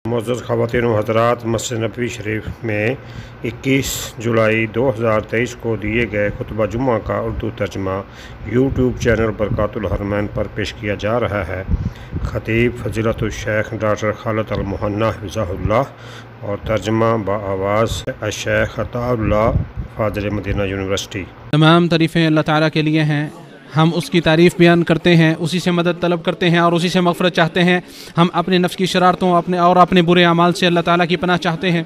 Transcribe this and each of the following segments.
معزز خواتین و حضرات، مسجد نبوی شریف میں 21 جولائی 2023 کو دیے گئے خطبہ جمعہ کا اردو ترجمہ یوٹیوب چینل برکات الحرمین پر پیش کیا جا رہا ہے۔ خطیب فضیلت الشیخ ڈاکٹر خالد المحنہ حفظہ اللہ اور ترجمہ بآواز الشیخ عطاء اللہ فاضل مدینہ یونیورسٹی۔ تمام تعریفیں اللہ تعالیٰ کے لیے ہیں، ہم اس کی تعریف بیان کرتے ہیں، اسی سے مدد طلب کرتے ہیں اور اسی سے مغفرت چاہتے ہیں۔ ہم اپنے نفس کی شرارتوں اپنے برے اعمال سے اللہ تعالیٰ کی پناہ چاہتے ہیں۔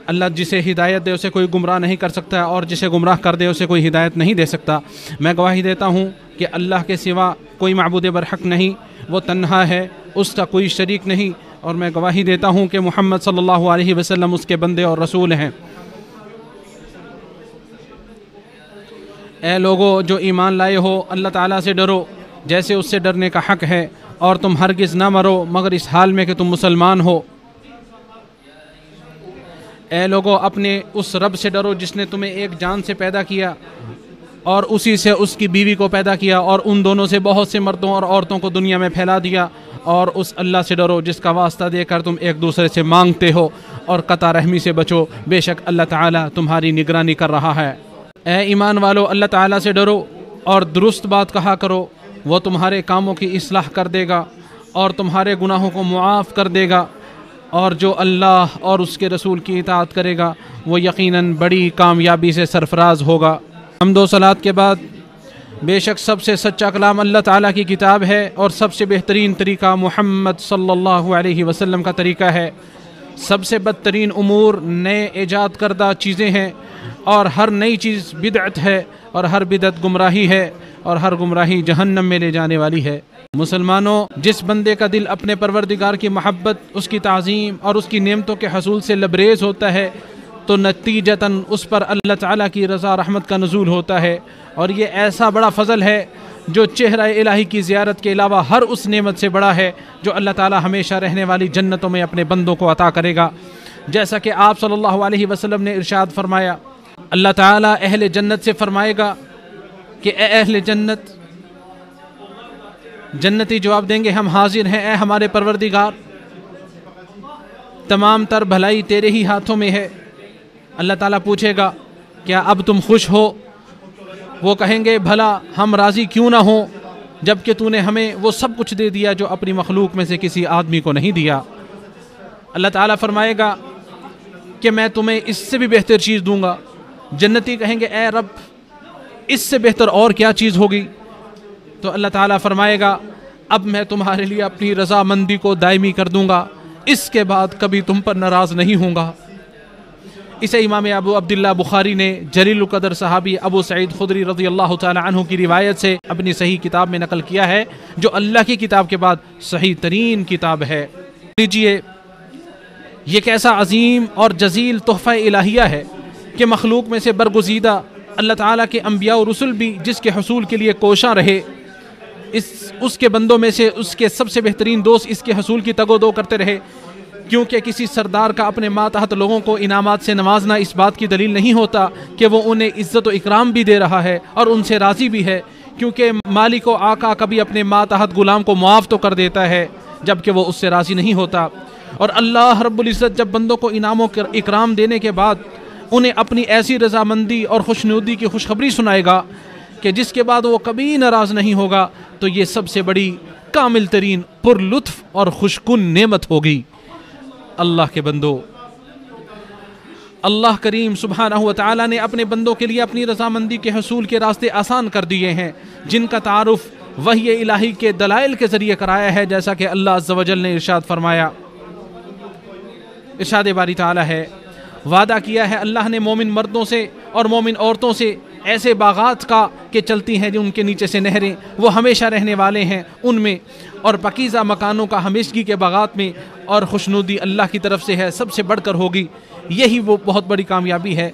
اللہ جسے ہدایت دے اسے کوئی گمراہ نہیں کر سکتا اور جسے گمراہ کر دے اسے کوئی ہدایت نہیں دے سکتا۔ میں گواہی دیتا ہوں کہ اللہ کے سوا کوئی معبود برحق نہیں، وہ تنہا ہے، اس کا کوئی شریک نہیں، اور میں گواہی دیتا ہوں کہ محمد صلی اللہ علیہ وسلم اس کے بندے اور رسول ہیں۔ اے لوگو جو ایمان لائے ہو، اللہ تعالیٰ سے ڈرو جیسے اس سے ڈرنے کا حق ہے، اور تم ہرگز نہ مرو مگر اس حال میں کہ تم مسلمان ہو۔ اے لوگو اپنے اس رب سے ڈرو جس نے تمہیں ایک جان سے پیدا کیا اور اسی سے اس کی بیوی کو پیدا کیا اور ان دونوں سے بہت سے مردوں اور عورتوں کو دنیا میں پھیلا دیا، اور اس اللہ سے ڈرو جس کا واسطہ دے کر تم ایک دوسرے سے مانگتے ہو، اور قطع رحمی سے بچو، بے شک اللہ تعالیٰ تمہاری نگرانی کر رہا ہے۔ اے ایمان والو اللہ تعالیٰ سے ڈرو اور درست بات کہا کرو، وہ تمہارے کاموں کی اصلاح کر دے گا اور تمہارے گناہوں کو معاف کر دے گا، اور جو اللہ اور اس کے رسول کی اطاعت کرے گا وہ یقیناً بڑی کامیابی سے سرفراز ہوگا۔ حمد و صلات کے بعد بے شک سب سے سچا کلام اللہ تعالیٰ کی کتاب ہے، اور سب سے بہترین طریقہ محمد صلی اللہ علیہ وسلم کا طریقہ ہے۔ سب سے بدترین امور نئے ایجاد کردہ چیزیں ہیں، اور ہر نئی چیز بدعت ہے، اور ہر بدعت گمراہی ہے، اور ہر گمراہی جہنم میں لے جانے والی ہے۔ مسلمانوں، جس بندے کا دل اپنے پروردگار کی محبت، اس کی تعظیم اور اس کی نعمتوں کے حصول سے لبریز ہوتا ہے تو نتیجتاً اس پر اللہ تعالیٰ کی رضا رحمت کا نزول ہوتا ہے، اور یہ ایسا بڑا فضل ہے جو چہرہ الہی کی زیارت کے علاوہ ہر اس نعمت سے بڑا ہے جو اللہ تعالیٰ ہمیشہ رہنے والی جنتوں میں اپنے بندوں کو عطا کرے گا۔ جیسا کہ آپ صلی اللہ علیہ وسلم نے ارشاد فرمایا، اللہ تعالیٰ اہل جنت سے فرمائے گا کہ اے اہل جنت، جنتی جواب دیں گے ہم حاضر ہیں اے ہمارے پروردگار، تمام تر بھلائی تیرے ہی ہاتھوں میں ہے۔ اللہ تعالیٰ پوچھے گا کیا اب تم خوش ہو؟ وہ کہیں گے بھلا ہم راضی کیوں نہ ہوں جبکہ تو نے ہمیں وہ سب کچھ دے دیا جو اپنی مخلوق میں سے کسی آدمی کو نہیں دیا۔ اللہ تعالیٰ فرمائے گا کہ میں تمہیں اس سے بھی بہتر چیز دوں گا۔ جنتی کہیں گے اے رب اس سے بہتر اور کیا چیز ہوگی؟ تو اللہ تعالیٰ فرمائے گا اب میں تمہارے لیے اپنی رضامندی کو دائمی کر دوں گا، اس کے بعد کبھی تم پر ناراض نہیں ہوں گا۔ اسے امام ابو عبداللہ بخاری نے جلیل القدر صحابی ابو سعید خدری رضی اللہ تعالی عنہ کی روایت سے اپنی صحیح کتاب میں نقل کیا ہے، جو اللہ کی کتاب کے بعد صحیح ترین کتاب ہے۔ لیجئے یہ کیسا عظیم اور جزیل تحفہ الہیہ ہے کہ مخلوق میں سے برگزیدہ اللہ تعالیٰ کے انبیاء و رسل بھی جس کے حصول کے لیے کوشاں رہے، اس کے بندوں میں سے اس کے سب سے بہترین دوست اس کے حصول کی تگ و دو کرتے رہے، کیونکہ کسی سردار کا اپنے ماتحت لوگوں کو انعامات سے نوازنا اس بات کی دلیل نہیں ہوتا کہ وہ انہیں عزت و اکرام بھی دے رہا ہے اور ان سے راضی بھی ہے، کیونکہ مالک و آقا کبھی اپنے ماتحت غلام کو معاف تو کر دیتا ہے جبکہ وہ اس سے راضی نہیں ہوتا۔ اور اللہ رب العزت جب بندوں کو انعام و اکرام دینے کے بعد انہیں اپنی ایسی رضامندی اور خوشنودی کی خوشخبری سنائے گا کہ جس کے بعد وہ کبھی ناراض نہیں ہوگا، تو یہ سب سے بڑی کامل ترین پر لطف اور خوشکن نعمت ہوگی۔ اللہ کے بندو، اللہ کریم سبحانہ و تعالیٰ نے اپنے بندوں کے لیے اپنی رضامندی کے حصول کے راستے آسان کر دیے ہیں، جن کا تعارف وحی الہی کے دلائل کے ذریعے کرایا ہے، جیسا کہ اللہ عز و جل نے ارشاد فرمایا۔ ارشاد باری تعالیٰ ہے، وعدہ کیا ہے اللہ نے مومن مردوں سے اور مومن عورتوں سے ایسے باغات کا کہ چلتی ہیں جو ان کے نیچے سے نہریں، وہ ہمیشہ رہنے والے ہیں ان میں، اور پاکیزہ مکانوں کا ہمیشگی کے باغات میں، اور خوشنودی اللہ کی طرف سے ہے، سب سے بڑھ کر ہوگی۔ یہی وہ بہت بڑی کامیابی ہے۔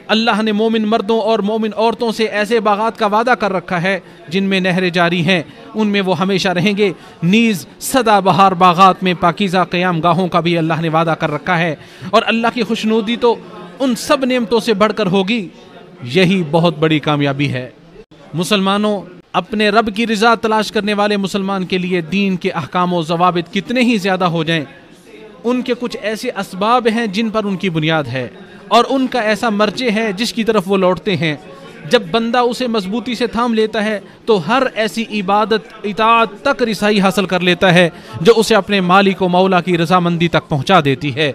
اللہ نے مومن مردوں اور مومن عورتوں سے ایسے باغات کا وعدہ کر رکھا ہے جن میں نہریں جاری ہیں، ان میں وہ ہمیشہ رہیں گے، نیز سدا بہار باغات میں پاکیزہ قیام گاہوں کا بھی اللہ نے وعدہ کر رکھا ہے، اور اللہ کی خوشنودی تو ان سب نعمتوں سے بڑھ کر ہوگی۔ یہی بہت بڑی کامیابی ہے۔ مسلمانوں، اپنے رب کی رضا تلاش کرنے والے مسلمان کے لیے دین کے احکام و ضوابط کتنے ہی زیادہ ہو جائیں ان کے کچھ ایسے اسباب ہیں جن پر ان کی بنیاد ہے، اور ان کا ایسا مرجع ہے جس کی طرف وہ لوٹتے ہیں۔ جب بندہ اسے مضبوطی سے تھام لیتا ہے تو ہر ایسی عبادت اطاعت تک رسائی حاصل کر لیتا ہے جو اسے اپنے مالک و مولا کی رضامندی تک پہنچا دیتی ہے۔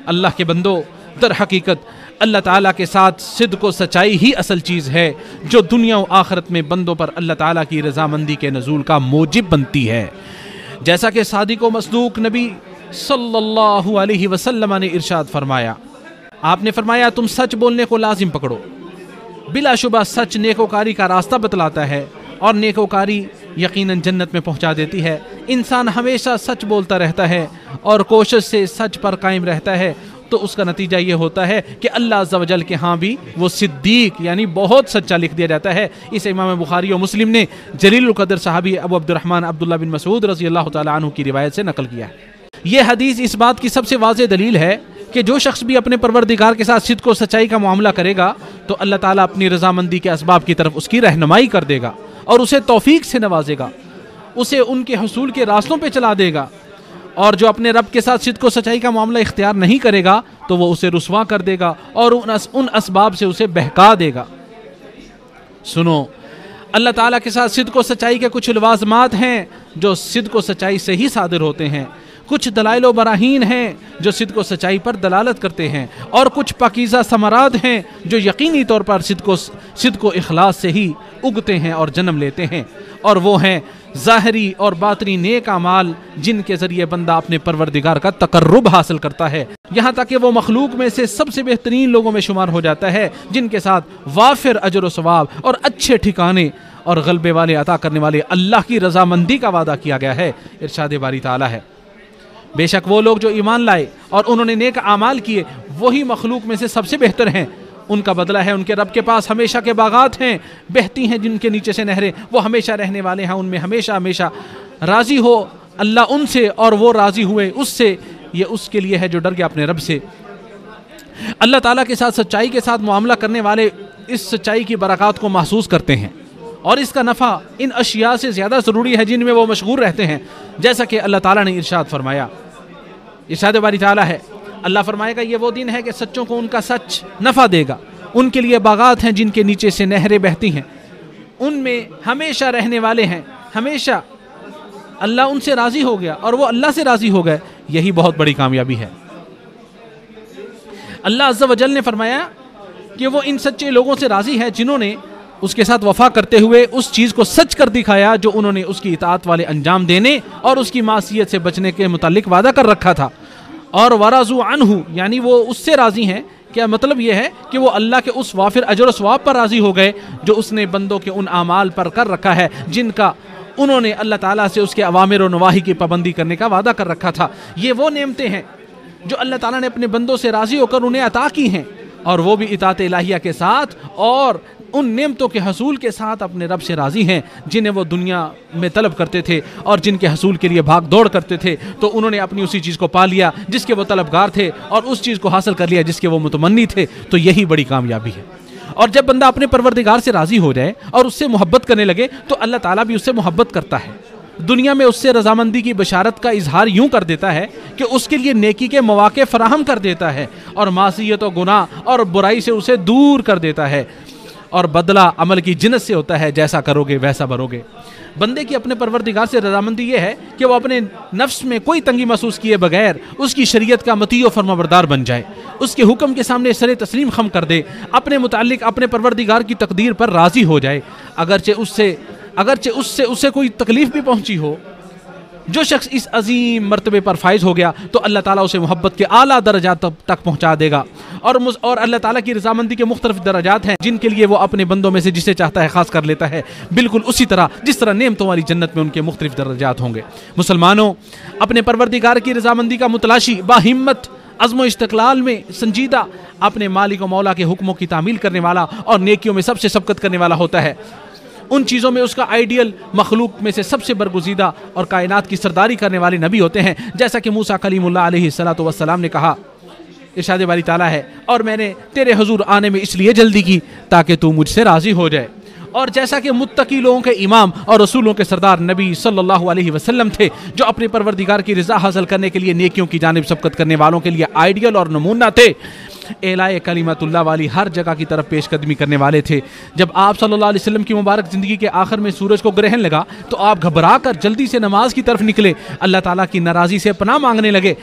اللہ کے بندو، در حقیقت اللہ تعالیٰ کے ساتھ صدق و سچائی ہی اصل چیز ہے جو دنیا و آخرت میں بندوں پر اللہ تعالیٰ کی رضامندی کے نزول کا موجب بنتی ہے۔ جیسا کہ صادق و مصدوق نبی صلی اللہ علیہ وسلم نے ارشاد فرمایا، آپ نے فرمایا تم سچ بولنے کو لازم پکڑو، بلا شبہ سچ نیکوکاری کا راستہ بتلاتا ہے اور نیکوکاری یقیناً جنت میں پہنچا دیتی ہے۔ انسان ہمیشہ سچ بولتا رہتا ہے اور کوشش سے سچ پر قائم رہتا ہے تو اس کا نتیجہ یہ ہوتا ہے کہ اللہ عز و جل کے ہاں بھی وہ صدیق یعنی بہت سچا لکھ دیا جاتا ہے۔ اس امام بخاری و مسلم نے جلیل القدر صحابی ابو عبد الرحمن عبداللہ بن مسعود رضی اللہ تعالیٰ عنہ کی روایت سے نقل کیا ہے۔ یہ حدیث اس بات کی سب سے واضح دلیل ہے کہ جو شخص بھی اپنے پروردگار کے ساتھ صدق و سچائی کا معاملہ کرے گا تو اللہ تعالیٰ اپنی رضامندی کے اسباب کی طرف اس کی رہنمائی کر دے گا اور اسے توفیق سے نوازے گا، اسے ان کے حصول کے راستوں پہ چلا دے گا، اور جو اپنے رب کے ساتھ صدق و سچائی کا معاملہ اختیار نہیں کرے گا تو وہ اسے رسوا کر دے گا اور ان اسباب سے اسے بہکا دے گا۔ سنو، اللہ تعالیٰ کے ساتھ صدق و سچائی کے کچھ لوازمات ہیں جو صدق و سچائی سے ہی صادر ہوتے ہیں، کچھ دلائل و براہین ہیں جو صدق و سچائی پر دلالت کرتے ہیں، اور کچھ پاکیزہ ثمرات ہیں جو یقینی طور پر صدق و اخلاص سے ہی اگتے ہیں اور جنم لیتے ہیں، اور وہ ہیں ظاہری اور باطنی نیک اعمال جن کے ذریعے بندہ اپنے پروردگار کا تقرب حاصل کرتا ہے، یہاں تک کہ وہ مخلوق میں سے سب سے بہترین لوگوں میں شمار ہو جاتا ہے جن کے ساتھ وافر اجر و ثواب اور اچھے ٹھکانے اور غلبے والے عطا کرنے والے اللہ کی رضامندی کا وعدہ کیا گیا ہے۔ ارشاد باری تعالیٰ ہے، بے شک وہ لوگ جو ایمان لائے اور انہوں نے نیک اعمال کیے وہی مخلوق میں سے سب سے بہتر ہیں، ان کا بدلہ ہے ان کے رب کے پاس ہمیشہ کے باغات ہیں، بہتی ہیں جن کے نیچے سے نہریں، وہ ہمیشہ رہنے والے ہیں ان میں ہمیشہ ہمیشہ۔ راضی ہو اللہ ان سے اور وہ راضی ہوئے اس سے، یہ اس کے لیے ہے جو ڈر گیا اپنے رب سے۔ اللہ تعالیٰ کے ساتھ سچائی کے ساتھ معاملہ کرنے والے اس سچائی کی برکات کو محسوس کرتے ہیں اور اس کا نفع ان اشیاء سے زیادہ ضروری ہے جن میں وہ مشغول رہتے ہیں، جیسا کہ اللہ تعالیٰ نے ارشاد فرمایا۔ ارشاد باری تعالیٰ ہے، اللہ فرمائے گا یہ وہ دن ہے کہ سچوں کو ان کا سچ نفع دے گا، ان کے لیے باغات ہیں جن کے نیچے سے نہریں بہتی ہیں، ان میں ہمیشہ رہنے والے ہیں، ہمیشہ اللہ ان سے راضی ہو گیا اور وہ اللہ سے راضی ہو گئے، یہی بہت بڑی کامیابی ہے۔ اللہ عز و جل نے فرمایا کہ وہ ان سچے لوگوں سے راضی ہے جنہوں نے اس کے ساتھ وفا کرتے ہوئے اس چیز کو سچ کر دکھایا جو انہوں نے اس کی اطاعت والے انجام دینے اور اس کی معصیت سے بچنے کے متعلق وعدہ کر رکھا تھا، اور ورضوا عنہ یعنی وہ اس سے راضی ہیں۔ کیا مطلب یہ ہے کہ وہ اللہ کے اس وافر اجر و ثواب پر راضی ہو گئے جو اس نے بندوں کے ان اعمال پر کر رکھا ہے جن کا انہوں نے اللہ تعالیٰ سے اس کے اوامر و نواہی کی پابندی کرنے کا وعدہ کر رکھا تھا۔ یہ وہ نعمتیں ہیں جو اللہ تعالیٰ نے اپنے بندوں سے راضی ہو کر انہیں عطا کی ہیں، اور وہ بھی اطاعت الہیہ کے ساتھ اور ان نعمتوں کے حصول کے ساتھ اپنے رب سے راضی ہیں جنہیں وہ دنیا میں طلب کرتے تھے اور جن کے حصول کے لیے بھاگ دوڑ کرتے تھے، تو انہوں نے اپنی اسی چیز کو پا لیا جس کے وہ طلبگار تھے اور اس چیز کو حاصل کر لیا جس کے وہ متمنی تھے، تو یہی بڑی کامیابی ہے۔ اور جب بندہ اپنے پروردگار سے راضی ہو جائے اور اس سے محبت کرنے لگے تو اللہ تعالیٰ بھی اس سے محبت کرتا ہے، دنیا میں اس سے رضامندی کی بشارت کا اظہار یوں کر دیتا ہے کہ اس کے لیے نیکی کے مواقع فراہم کر دیتا ہے اور معصیت و گناہ اور برائی سے اسے دور کر دیتا ہے، اور بدلہ عمل کی جنس سے ہوتا ہے، جیسا کرو گے ویسا بھرو گے۔ بندے کی اپنے پروردگار سے رضامندی یہ ہے کہ وہ اپنے نفس میں کوئی تنگی محسوس کیے بغیر اس کی شریعت کا مطیع و فرمانبردار بن جائے، اس کے حکم کے سامنے سر تسلیم خم کر دے، اپنے متعلق اپنے پروردگار کی تقدیر پر راضی ہو جائے، اگرچہ اس سے کوئی تکلیف بھی پہنچی ہو۔ جو شخص اس عظیم مرتبے پر فائز ہو گیا تو اللہ تعالیٰ اسے محبت کے اعلیٰ درجات تک پہنچا دے گا، اور اللہ تعالیٰ کی رضامندی کے مختلف درجات ہیں جن کے لیے وہ اپنے بندوں میں سے جسے چاہتا ہے خاص کر لیتا ہے، بالکل اسی طرح جس طرح نعمتوں والی جنت میں ان کے مختلف درجات ہوں گے۔ مسلمانوں، اپنے پروردگار کی رضامندی کا متلاشی باہمت عزم و استقلال میں سنجیدہ اپنے مالک و مولا کے حکموں کی تعمیل کرنے والا اور نیکیوں میں سب سے سبقت کرنے والا ہوتا ہے۔ ان چیزوں میں اس کا آئیڈیل مخلوق میں سے سب سے برگزیدہ اور کائنات کی سرداری کرنے والے نبی ہوتے ہیں، جیسا کہ موسیٰ کلیم اللہ علیہ السلام نے کہا۔ ارشاد باری تعالیٰ ہے، اور میں نے تیرے حضور آنے میں اس لیے جلدی کی تاکہ تو مجھ سے راضی ہو جائے، اور جیسا کہ متقی لوگوں کے امام اور رسولوں کے سردار نبی صلی اللہ علیہ وسلم تھے، جو اپنے پروردگار کی رضا حاصل کرنے کے لیے نیکیوں کی جانب سبقت کرنے والوں کے لیے آئیڈیل اور نمونہ تھے، اعلاء کلمت اللہ والی ہر جگہ کی طرف پیش قدمی کرنے والے تھے۔ جب آپ صلی اللہ علیہ وسلم کی مبارک زندگی کے آخر میں سورج کو گرہن لگا تو آپ گھبرا کر جلدی سے نماز کی طرف نکلے، اللہ تعالیٰ کی ناراضی سے پناہ مانگنے لگے۔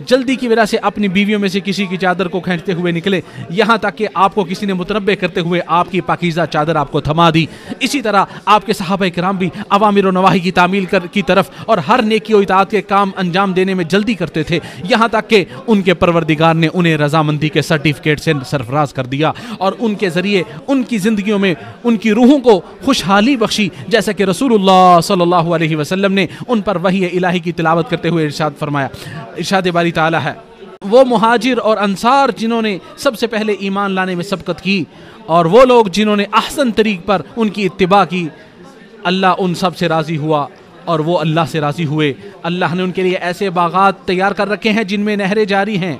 جلدی کی وجہ سے اپنی بیویوں میں سے کسی کی چادر کو کھینچتے ہوئے نکلے، یہاں تک کہ آپ کو کسی نے متنبہ کرتے ہوئے آپ کی پاکیزہ چادر آپ کو تھما دی۔ اسی طرح آپ کے صحابہ کرام بھی اوامر و نواہی کی تعمیل کی طرف اور ہر نیکی و اطاعت کے کام انجام دینے میں جلدی کرتے تھے، یہاں تک کہ ان کے پروردگار نے انہیں رضامندی کے سرٹیفکیٹ سے سرفراز کر دیا اور ان کے ذریعے ان کی زندگیوں میں ان کی روحوں کو خوشحالی بخشی، جیسا کہ رسول اللہ صلی اللہ علیہ وسلم نے ان پر وحی الہی کی تلاوت کرتے ہوئے ارشاد فرمایا، ارشاد باری تعالیٰ ہے، وہ مہاجر اور انصار جنہوں نے سب سے پہلے ایمان لانے میں سبقت کی اور وہ لوگ جنہوں نے احسن طریق پر ان کی اتباع کی، اللہ ان سب سے راضی ہوا اور وہ اللہ سے راضی ہوئے۔ اللہ نے ان کے لیے ایسے باغات تیار کر رکھے ہیں جن میں نہریں جاری ہیں،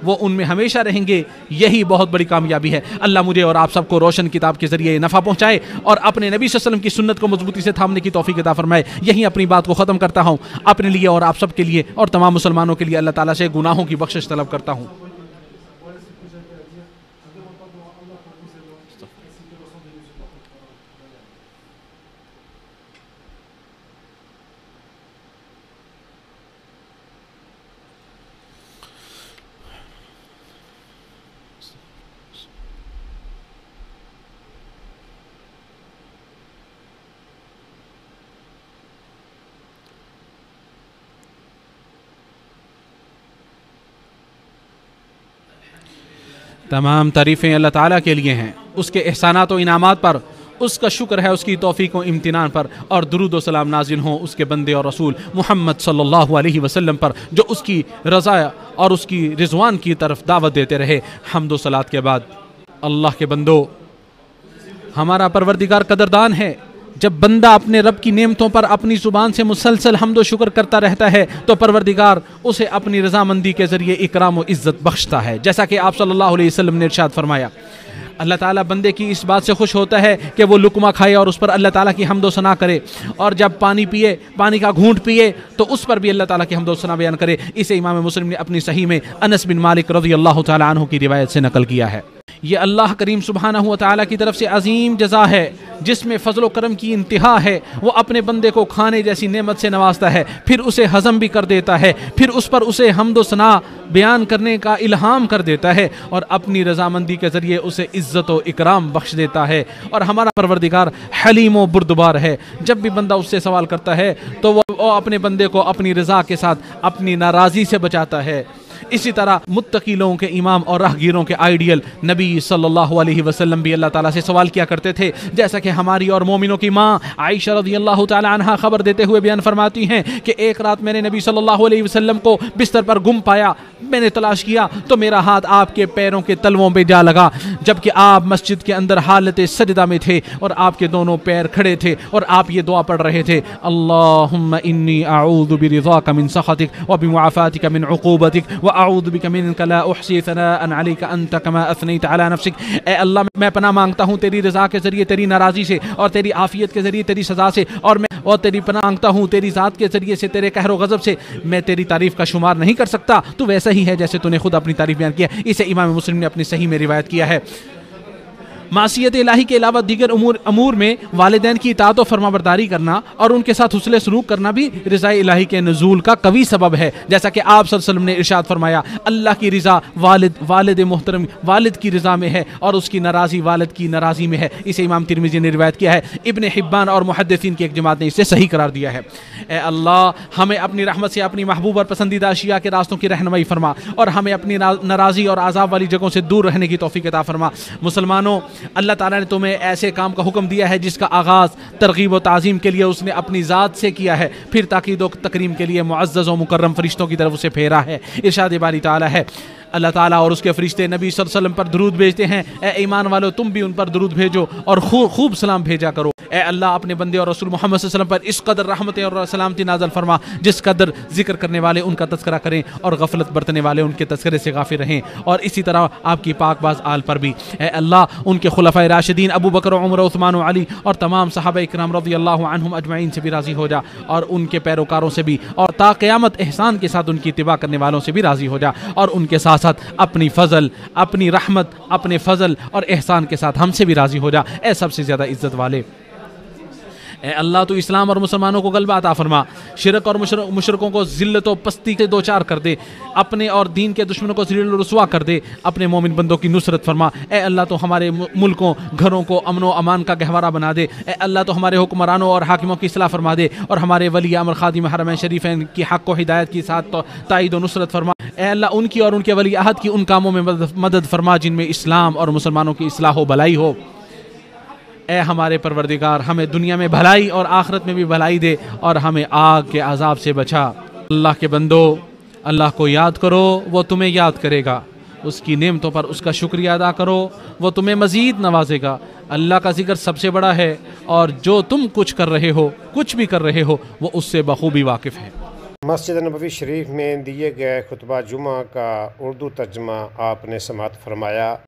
وہ ان میں ہمیشہ رہیں گے، یہی بہت بڑی کامیابی ہے۔ اللہ مجھے اور آپ سب کو روشن کتاب کے ذریعے نفع پہنچائے اور اپنے نبی صلی اللہ علیہ وسلم کی سنت کو مضبوطی سے تھامنے کی توفیق عطا فرمائے۔ یہی اپنی بات کو ختم کرتا ہوں، اپنے لیے اور آپ سب کے لیے اور تمام مسلمانوں کے لیے اللہ تعالیٰ سے گناہوں کی بخشش طلب کرتا ہوں۔ تمام تعریفیں اللہ تعالیٰ کے لیے ہیں، اس کے احسانات و انعامات پر، اس کا شکر ہے اس کی توفیق و امتنان پر، اور درود و سلام نازل ہوں اس کے بندے اور رسول محمد صلی اللہ علیہ وسلم پر، جو اس کی رضا اور اس کی رضوان کی طرف دعوت دیتے رہے۔ حمد و صلات کے بعد اللہ کے بندو، ہمارا پروردگار قدردان ہے۔ جب بندہ اپنے رب کی نعمتوں پر اپنی زبان سے مسلسل حمد و شکر کرتا رہتا ہے تو پروردگار اسے اپنی رضامندی کے ذریعے اکرام و عزت بخشتا ہے، جیسا کہ آپ صلی اللہ علیہ وسلم نے ارشاد فرمایا، اللہ تعالیٰ بندے کی اس بات سے خوش ہوتا ہے کہ وہ لقمہ کھائے اور اس پر اللہ تعالیٰ کی حمد و ثنا کرے، اور جب پانی پیے، پانی کا گھونٹ پیے تو اس پر بھی اللہ تعالیٰ کی حمد و ثنا بیان کرے۔ اسے امام مسلم نے اپنی صحیح میں انس بن مالک رضی اللہ تعالیٰ عنہ کی روایت سے نقل کیا ہے۔ یہ اللہ کریم سبحانہ و تعالیٰ کی طرف سے عظیم جزا ہے جس میں فضل و کرم کی انتہا ہے۔ وہ اپنے بندے کو کھانے جیسی نعمت سے نوازتا ہے، پھر اسے ہضم بھی کر دیتا ہے، پھر اس پر اسے حمد و ثنا بیان کرنے کا الہام کر دیتا ہے اور اپنی رضامندی کے ذریعے اسے عزت و اکرام بخش دیتا ہے۔ اور ہمارا پروردگار حلیم و بردبار ہے، جب بھی بندہ اس سے سوال کرتا ہے تو وہ اپنے بندے کو اپنی رضا کے ساتھ اپنی ناراضی سے بچاتا ہے۔ اسی طرح متقی لوگوں کے امام اور راہگیروں کے آئیڈیل نبی صلی اللہ علیہ وسلم بھی اللہ تعالیٰ سے سوال کیا کرتے تھے، جیسا کہ ہماری اور مومنوں کی ماں عائشہ رضی اللہ تعالیٰ عنہا خبر دیتے ہوئے بیان فرماتی ہیں کہ ایک رات میں نے نبی صلی اللہ علیہ وسلم کو بستر پر گم پایا، میں نے تلاش کیا تو میرا ہاتھ آپ کے پیروں کے تلووں پہ جا لگا، جبکہ آپ مسجد کے اندر حالت سجدہ میں تھے اور آپ کے دونوں پیر کھڑے تھے اور آپ یہ دعا پڑھ رہے تھے، اللہم انی اعوذ برضاک من سخطک وبمعافاتک من عقوبتک واعوذ بک منک لا احصی ثناء علیک انت کما اثنیت علی نفسک۔ اے اللہ، میں پناہ مانگتا ہوں تیری رضا کے ذریعے تیری ناراضی سے، اور تیری عافیت کے ذریعے تیری سزا سے، اور تیری پناہ مانگتا ہوں تیری ذات کے ذریعے سے تیرے قہر و غضب سے۔ میں تیری تعریف کا شمار نہیں کر سکتا، تو ویسا ہی ہے جیسے تو نے خود اپنی تعریف بیان کیا۔ اسے امام مسلم نے اپنی صحیح میں روایت کیا ہے۔ معصیت الہی کے علاوہ دیگر امور میں والدین کی اطاعت و فرمانبرداری کرنا اور ان کے ساتھ حسن سلوک کرنا بھی رضا الہی کے نزول کا قوی سبب ہے، جیسا کہ آپ صلی اللہ علیہ وسلم نے ارشاد فرمایا، اللہ کی رضا والد محترم والد کی رضا میں ہے اور اس کی ناراضی والد کی ناراضی میں ہے۔ اسے امام ترمذی نے روایت کیا ہے۔ ابن حبان اور محدثین کی ایک جماعت نے اسے صحیح قرار دیا ہے۔ اے اللہ، ہمیں اپنی رحمت سے اپنی محبوب اور پسندیدہ اشیاء کے راستوں کی رہنمائی فرما اور ہمیں اپنی ناراضی اور عذاب والی جگہوں سے دور رہنے کی توفیق عطا فرما۔ مسلمانوں، اللہ تعالیٰ نے تمہیں ایسے کام کا حکم دیا ہے جس کا آغاز ترغیب و تعظیم کے لیے اس نے اپنی ذات سے کیا ہے، پھر تاکید و تکریم کے لیے معزز و مکرم فرشتوں کی طرف اسے پھیرا ہے۔ ارشاد باری تعالیٰ ہے، اللہ تعالیٰ اور اس کے فرشتے نبی صلی اللہ علیہ وسلم پر درود بھیجتے ہیں، اے ایمان والو تم بھی ان پر درود بھیجو اور خوب سلام بھیجا کرو۔ اے اللہ اپنے بندے اور رسول محمد صلی اللہ علیہ وسلم پر اس قدر رحمت اور سلامتی نازل فرما جس قدر ذکر کرنے والے ان کا تذکرہ کریں اور غفلت برتنے والے ان کے تذکرے سے غافل رہیں، اور اسی طرح آپ کی پاک باز آل پر بھی اے اللہ ان کے خلفائے راشدین ابو بکر و عمر و عثمان و علی اور تمام صحابہ اکرام رضی اللہ عنہم اجمعین سے بھی راضی ہو جا، اور ان کے پیروکاروں سے بھی، اور تا قیامت احسان کے ساتھ ان کی اتباع کرنے والوں سے بھی راضی ہو جا، اور ان کے ساتھ ساتھ اپنی فضل، اپنی رحمت، اپنے فضل اور احسان کے ساتھ ہم سے بھی راضی ہو جا اے سب سے زیادہ عزت والے۔ اے اللہ تو اسلام اور مسلمانوں کو غلبہ عطا فرما، شرک اور مشرکوں کو ذلت و پستی سے دوچار کر دے، اپنے اور دین کے دشمنوں کو ذلیل و رسوا کر دے، اپنے مومن بندوں کی نصرت فرما۔ اے اللہ تو ہمارے ملکوں گھروں کو امن و امان کا گہوارہ بنا دے، اے اللہ تو ہمارے حکمرانوں اور حاکموں کی اصلاح فرما دے، اور ہمارے ولی امر خادم حرمین شریفین کی حق و ہدایت کے ساتھ تائید و نصرت فرما۔ اے اللہ ان کی اور ان کے ولی عہد کی ان کاموں میں مدد فرما جن میں اسلام اور مسلمانوں کی اصلاح و بھلائی ہو۔ اے ہمارے پروردگار ہمیں دنیا میں بھلائی اور آخرت میں بھی بھلائی دے، اور ہمیں آگ کے عذاب سے بچا۔ اللہ کے بندو، اللہ کو یاد کرو وہ تمہیں یاد کرے گا، اس کی نعمتوں پر اس کا شکریہ ادا کرو وہ تمہیں مزید نوازے گا۔ اللہ کا ذکر سب سے بڑا ہے، اور جو تم کچھ کر رہے ہو، کچھ بھی کر رہے ہو، وہ اس سے بخوبی واقف ہے۔ مسجد نبوی شریف میں دیے گئے خطبہ جمعہ کا اردو ترجمہ آپ نے سماعت فرمایا۔